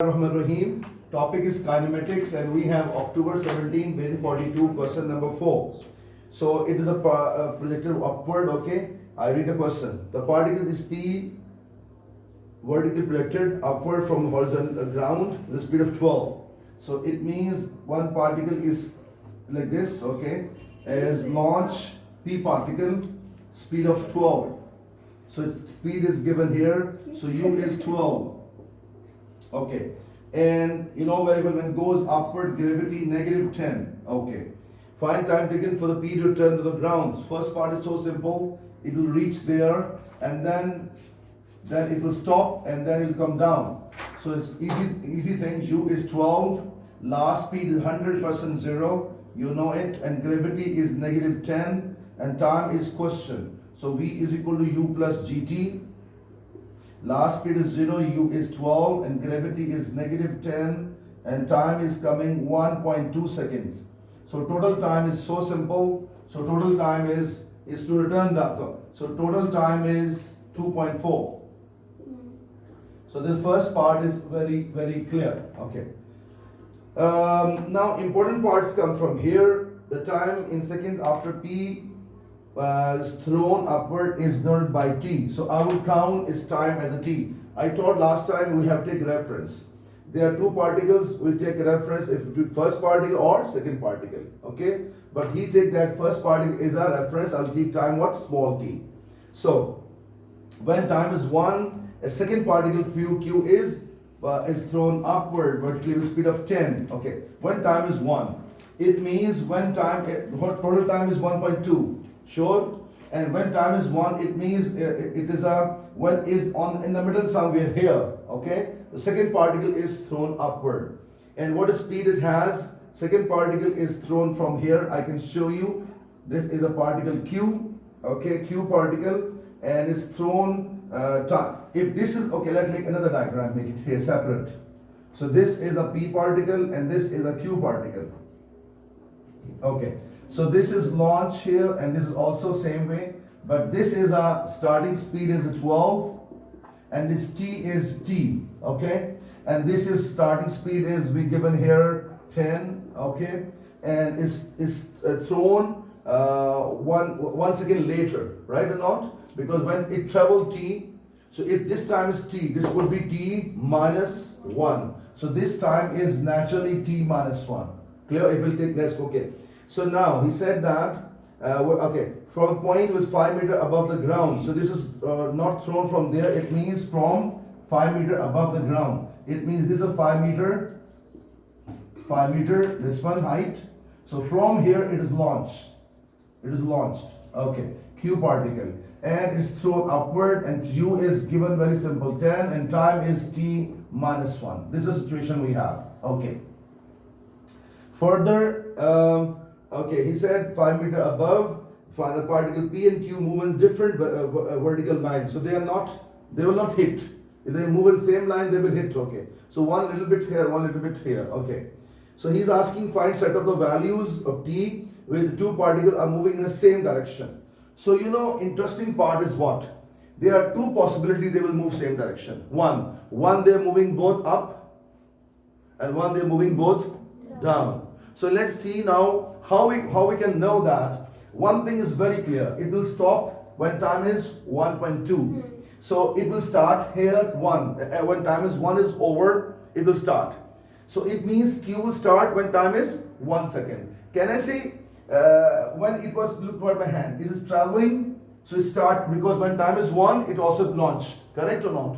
Rahim. Topic is kinematics, and we have October 17, 2042, question number 4. So it is a projected upward. Okay, I read the question. The particle is P vertically projected upward from horizontal ground with the speed of 12. So it means one particle is like this. Okay, as launch P particle speed of 12. So its speed is given here. So U is 12. Okay, and you know very well when it goes upward, gravity -10. Okay, find time taken for the P to return to the ground. First part is so simple. It will reach there, and then it will stop, and then it will come down. So it's easy thing. U is 12. Last speed is 100% zero. You know it, and gravity is -10, and time is question. So V is equal to U plus GT. Last speed is 0, U is 12, and gravity is -10, and time is coming 1.2 seconds. So total time is so simple. So total time is to return that. So total time is 2.4. So this first part is very clear. Okay. Now important parts come from here. The time in seconds after P is thrown upward is denoted by T. So I will count its time as a T. I taught last time we have to take reference. There are two particles, we take reference if first particle or second particle. Okay? But he take that first particle is our reference. I'll take time what? Small t. So when time is 1, a second particle Q is thrown upward vertically with speed of 10. Okay. When time is 1, it means when time total time is 1.2. Sure, and when time is 1, it means it is when is on in the middle somewhere here. Okay, the second particle is thrown upward, and what speed it has? Second particle is thrown from here. I can show you. This is a particle Q. Okay, Q particle, and it's thrown. If this is okay, let's make another diagram. Make it here separate. So this is a P particle, and this is a Q particle. Okay. So this is launch here, and this is also same way, but this is a starting speed is 12, and this T is T. Okay, and this is starting speed is we given here 10. Okay, and is thrown one second later, right or not? Because when it travel T, so if this time is T, this would be T minus 1. So this time is naturally T minus 1. Clear? It will take less. Okay. So now he said that okay, from a point was 5 meters above the ground. So this is not thrown from there. It means from 5 meters above the ground. It means this is a 5 meter. This one height. So from here it is launched. It is launched. Okay, Q particle, and it's thrown upward, and U is given very simple 10, and time is T minus 1. This is the situation we have. Okay. Further. Okay, he said 5 meters above, the particle P and Q move in different vertical lines. So they will not hit. If they move in the same line, they will hit. Okay. So one little bit here, one little bit here. Okay. So he's asking find set of the values of T where the two particles are moving in the same direction. So you know, interesting part is what? There are two possibilities they will move same direction. One they're moving both up, and one they're moving both down. So let's see now how we can know that. One thing is very clear. It will stop when time is 1.2. So it will start here 1. When time is 1 is over, it will start. So it means Q will start when time is 1 second. Can I say when it was, look at my hand, it is traveling, so it start because when time is 1, it also launched. Correct or not?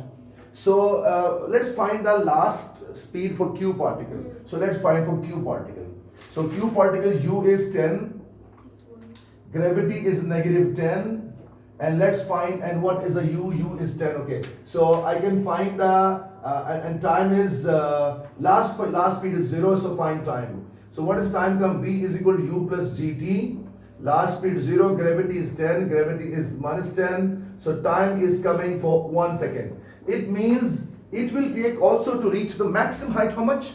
So let's find the last speed for Q particle. So let's find for Q particle. So Q particle U is 10, gravity is -10, and let's find, and what is a U? U is 10. Okay, so I can find the and time is last speed is 0, so find time. So what is time come? V is equal to U plus GT. Last speed 0, gravity is 10, gravity is -10, so time is coming for 1 second. It means it will take also to reach the maximum height. How much?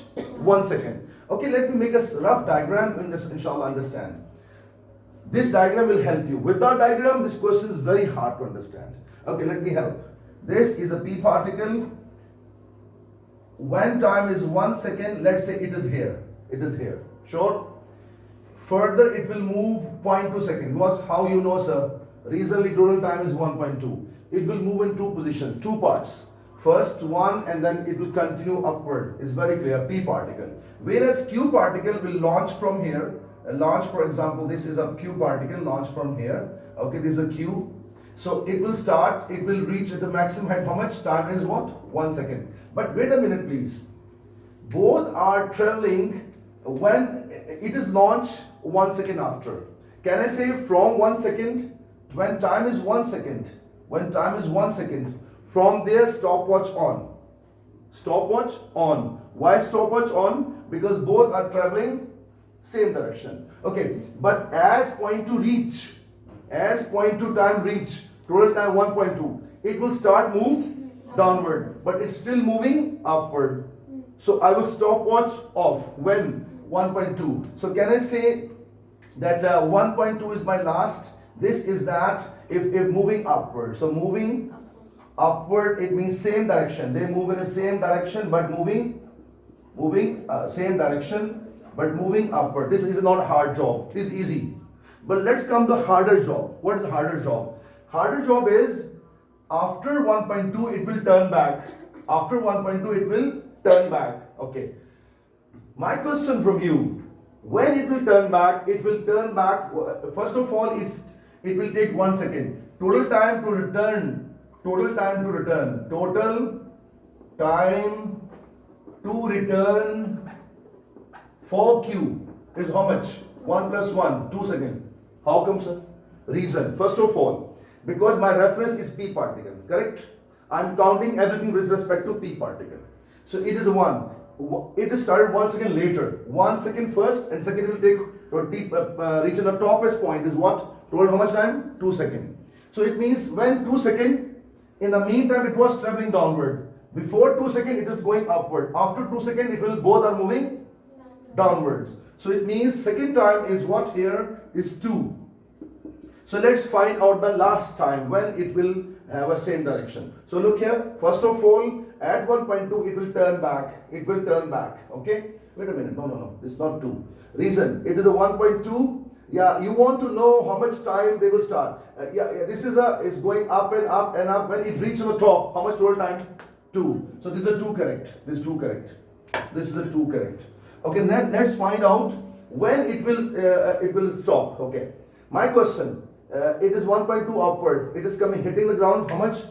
1 second. Okay, let me make a rough diagram and inshallah understand. This diagram will help you. Without diagram, this question is very hard to understand. Okay, let me help. This is a P particle. when time is 1 second, let's say it is here. It is here. Sure? Further, it will move 0.2 second. Because how you know, sir? Recently, total time is 1.2. It will move in two positions, two parts. First one, and then it will continue upward. It's very clear, P particle. Whereas Q particle will launch from here. Launch, for example, this is a Q particle, launch from here. Okay, this is a Q. So it will start, it will reach at the maximum height. How much? Time is what? 1 second. But wait a minute, please. Both are traveling when it is launched 1 second after. Can I say from 1 second? When time is 1 second. When time is 1 second. From there, stopwatch on. Stopwatch on. Why stopwatch on? Because both are traveling same direction. Okay, but as point to reach, as point to time reach, total time 1.2, it will start move downward, but it's still moving upward. So I will stopwatch off when 1.2. So can I say that 1.2 is my last? This is that if moving upward. So moving upward, it means same direction. They move in the same direction, but moving same direction, but moving upward. This is not a hard job. This is easy. But let's come to harder job. What is the harder job? Harder job is after 1.2 it will turn back. After 1.2 it will turn back. Okay. My question from you, when it will turn back, first of all, it will take 1 second. Total time to return. Total time to return for Q is how much? 1 plus 1, 2 seconds. How come, sir? Reason. First of all, because my reference is P particle, correct? I'm counting everything with respect to P particle. So it is 1. It is started 1 second later. 1 second first, and second will take reach the topest point is what? Total how much time? 2 seconds. So it means when 2 seconds, in the meantime it was traveling downward. Before 2 seconds it is going upward. After 2 seconds it will both are moving downwards. So it means second time is what here is 2. So let's find out the last time when it will have a same direction. So look here, first of all, at 1.2 it will turn back. It will turn back. Okay? Wait a minute. No. It's not 2. Reason, it is a 1.2. Yeah, you want to know how much time they will start. This is going up and up and up. When it reaches the top, how much total time? 2. So this is a 2 correct. This is 2 correct. This is a 2 correct. Okay, let's find out when it will stop. Okay, my question. It is 1.2 upward. It is coming hitting the ground. How much?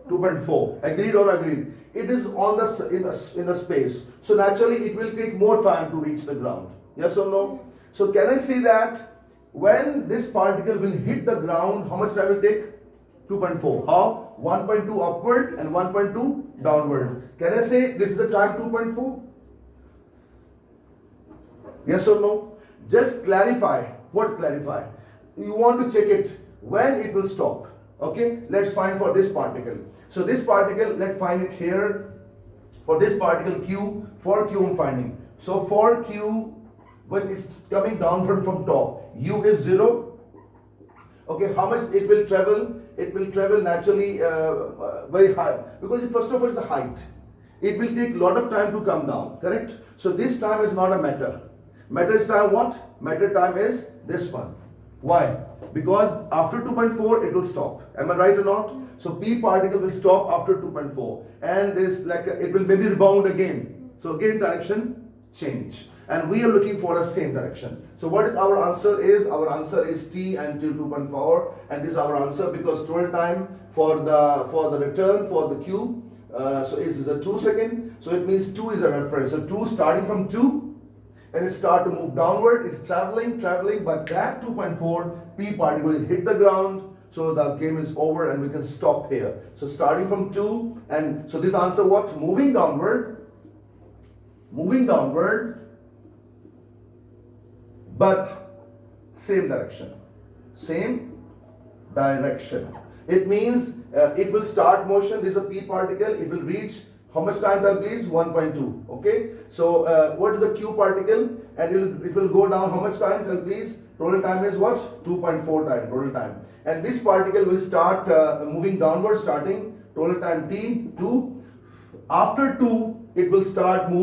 2.4. Agreed or agreed? It is on in the space. So naturally, it will take more time to reach the ground. Yes or no? So can I say that when this particle will hit the ground, how much time will take? 2.4. How? 1.2 upward and 1.2 downward. Can I say this is the time 2.4? Yes or no? Just clarify. What clarify? You want to check it when it will stop. Okay, let's find for this particle. So this particle, let's find it here. For this particle Q, for Q I'm finding. So for Q, when it's coming down from top, U is 0. Okay, how much it will travel? It will travel naturally very high, because first of all it's a height. It will take a lot of time to come down, correct? So this time is not a matter. Matter is time what? Matter time is this one. Why? Because after 2.4 it will stop. Am I right or not? So P particle will stop after 2.4, and this it will maybe rebound again. So again direction change, and we are looking for a same direction. So what is our answer is? Our answer is T until 2.4, and this is our answer because total time for the return for the Q so is a 2 second. So it means 2 is a reference. So 2 starting from 2. And it start to move downward, is traveling, but that 2.4 P particle will hit the ground, so the game is over and we can stop here. So starting from 2, and so this answer what? Moving downward, but same direction. It means it will start motion, this is a P particle, it will reach how much time that please? 1.2. Okay. So what is the Q particle? And it will go down how much time that please? Total time is what? 2.4 time total time. And this particle will start moving downward, starting total time T 2. After 2, it will start move